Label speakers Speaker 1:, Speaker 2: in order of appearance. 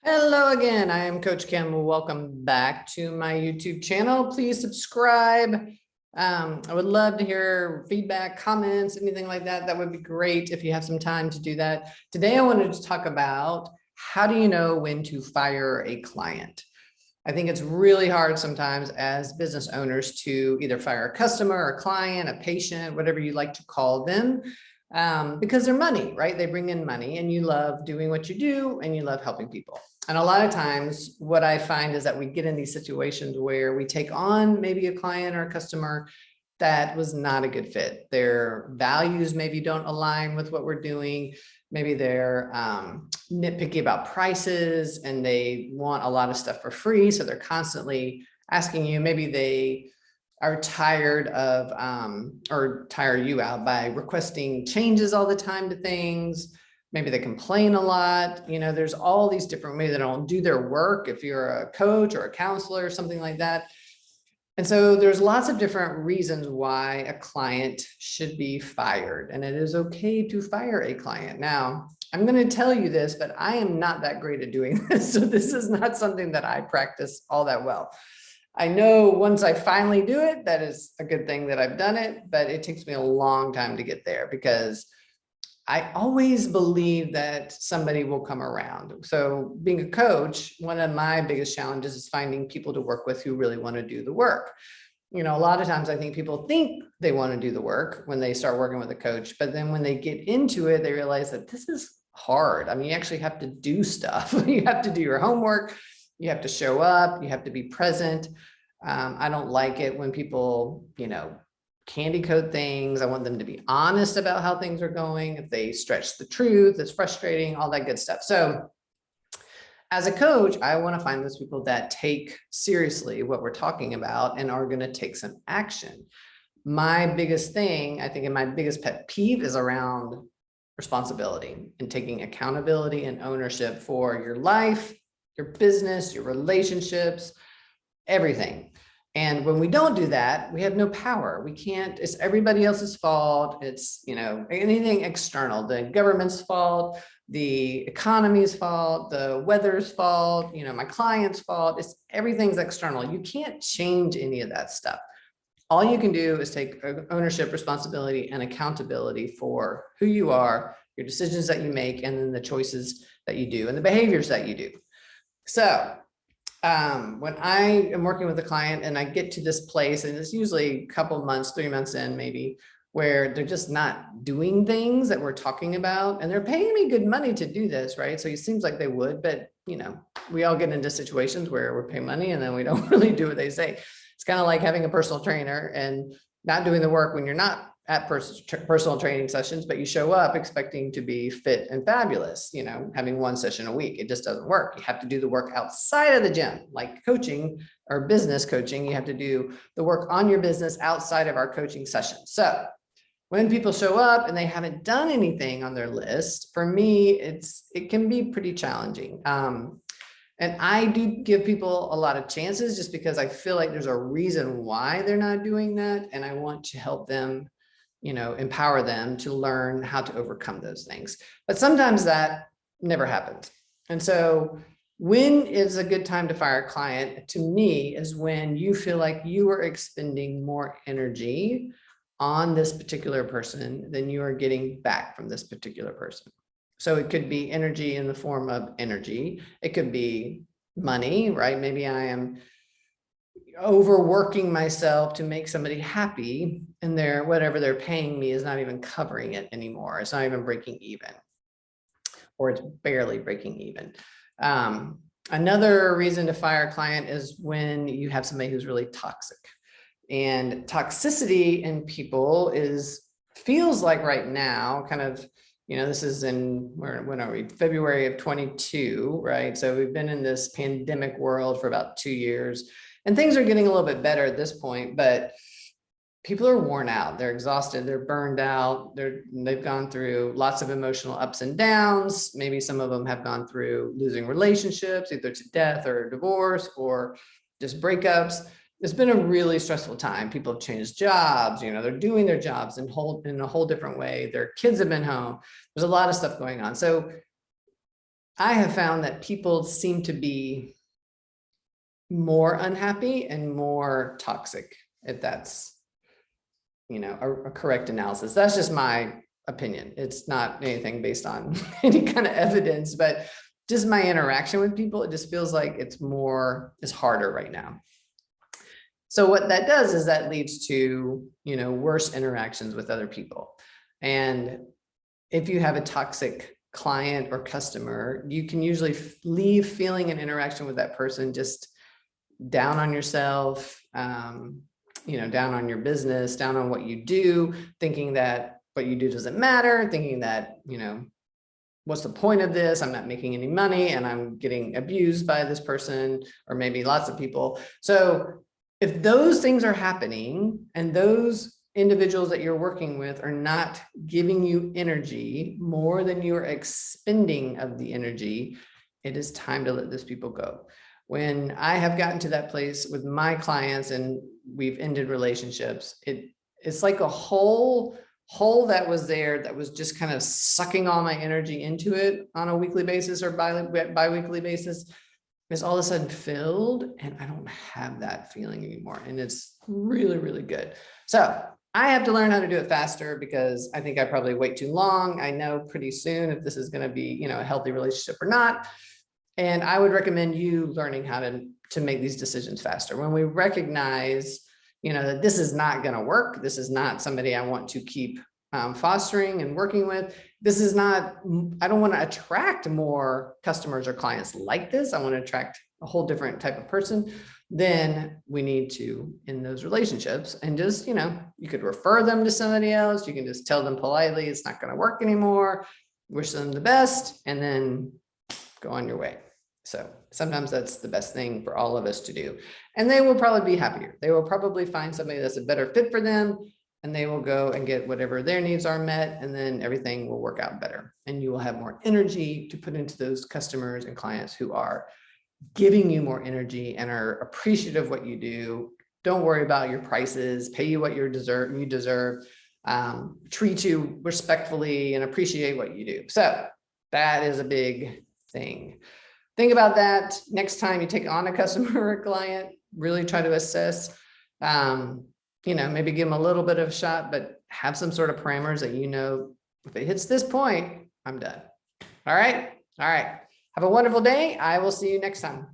Speaker 1: Hello again. I am Coach Kim. Welcome back to my YouTube channel. Please subscribe. I would love to hear feedback, comments, anything like that. That would be great if you have some time to do that. Today, I wanted to talk about how do you know when to fire a client? I think it's really hard sometimes as business owners to either fire a customer, a client, a patient, whatever you like to call them, because they're money, right? They bring in money and you love doing what you do and you love helping people. And a lot of times what I find is that we get in these situations where we take on maybe a client or a customer that was not a good fit. Their values maybe don't align with what we're doing. Maybe they're nitpicky about prices and they want a lot of stuff for free. So they're constantly asking you, maybe they are tired of or tire you out by requesting changes all the time to things. Maybe they complain a lot. You know, there's all these different ways they don't do their work. If you're a coach or a counselor or something like that. And so there's lots of different reasons why a client should be fired, and it is okay to fire a client. Now, I'm going to tell you this, but I am not that great at doing this. So this is not something that I practice all that well. I know once I finally do it, that is a good thing that I've done it, but it takes me a long time to get there because I always believe that somebody will come around. So being a coach, one of my biggest challenges is finding people to work with who really want to do the work. You know, a lot of times I think people think they want to do the work when they start working with a coach, but then when they get into it, they realize that this is hard. I mean, you actually have to do stuff. You have to do your homework. You have to show up. You have to be present. I don't like it when people, candy coat things. I want them to be honest about how things are going. If they stretch the truth, it's frustrating, all that good stuff. So as a coach, I want to find those people that take seriously what we're talking about and are going to take some action. My biggest thing, I think, and my biggest pet peeve is around responsibility and taking accountability and ownership for your life, your business, your relationships, everything. And when we don't do that, we have no power. We can't, it's everybody else's fault. It's, anything external, the government's fault, the economy's fault, the weather's fault, my client's fault. It's everything's external. You can't change any of that stuff. All you can do is take ownership, responsibility, and accountability for who you are, your decisions that you make, and then the choices that you do and the behaviors that you do. So when I am working with a client and I get to this place, and it's usually a couple months, 3 months in maybe, where they're just not doing things that we're talking about, and they're paying me good money to do this, right? So it seems like they would, but we all get into situations where we're paying money and then we don't really do what they say. It's kind of like having a personal trainer and not doing the work when you're not at personal training sessions, but you show up expecting to be fit and fabulous, having one session a week. It just doesn't work. You have to do the work outside of the gym, like coaching or business coaching. You have to do the work on your business outside of our coaching sessions. So when people show up and they haven't done anything on their list, for me, it can be pretty challenging. And I do give people a lot of chances just because I feel like there's a reason why they're not doing that. And I want to help them, empower them to learn how to overcome those things. But sometimes that never happens. And so when is a good time to fire a client, to me, is when you feel like you are expending more energy on this particular person than you are getting back from this particular person. So it could be energy in the form of energy. It could be money, right? Maybe I am overworking myself to make somebody happy, and whatever they're paying me is not even covering it anymore. It's not even breaking even, or it's barely breaking even. Another reason to fire a client is when you have somebody who's really toxic. And toxicity in people feels like right now, kind of, this is when are we? February of 22, right? So we've been in this pandemic world for about 2 years, and things are getting a little bit better at this point, but people are worn out. They're exhausted. They're burned out. They've gone through lots of emotional ups and downs. Maybe some of them have gone through losing relationships, either to death or divorce or just breakups. It's been a really stressful time. People have changed jobs, they're doing their jobs in a whole different way. Their kids have been home. There's a lot of stuff going on. So I have found that people seem to be more unhappy and more toxic, if that's, you know, a correct analysis. That's just my opinion. It's not anything based on any kind of evidence, but just my interaction with people, it just feels like it's harder right now. So what that does is that leads to, you know, worse interactions with other people. And if you have a toxic client or customer, you can usually leave feeling an interaction with that person just down on yourself, you know, down on your business, down on what you do, thinking that what you do doesn't matter, thinking that, you know, what's the point of this? I'm not making any money and I'm getting abused by this person, or maybe lots of people. So if those things are happening and those individuals that you're working with are not giving you energy more than you're expending of the energy, it is time to let those people go. When I have gotten to that place with my clients and we've ended relationships, it's like a hole that was there that was just kind of sucking all my energy into it on a weekly basis or bi-weekly basis, is all of a sudden filled, and I don't have that feeling anymore. And it's really, really good. So I have to learn how to do it faster because I think I probably wait too long. I know pretty soon if this is going to be, you know, a healthy relationship or not. And I would recommend you learning how to make these decisions faster. When we recognize, you know, that this is not going to work, this is not somebody I want to keep fostering and working with. This is not, I don't want to attract more customers or clients like this. I want to attract a whole different type of person. Then we need to end those relationships and just, you know, you could refer them to somebody else. You can just tell them politely, it's not going to work anymore. Wish them the best, and then go on your way. So sometimes that's the best thing for all of us to do. And they will probably be happier. They will probably find somebody that's a better fit for them, and they will go and get whatever their needs are met, and then everything will work out better. And you will have more energy to put into those customers and clients who are giving you more energy and are appreciative of what you do. Don't worry about your prices, pay you what you deserve, treat you respectfully and appreciate what you do. So that is a big thing. Think about that next time you take on a customer or a client. Really try to assess, you know, maybe give them a little bit of a shot, but have some sort of parameters that, you know, if it hits this point, I'm done. All right. All right. Have a wonderful day. I will see you next time.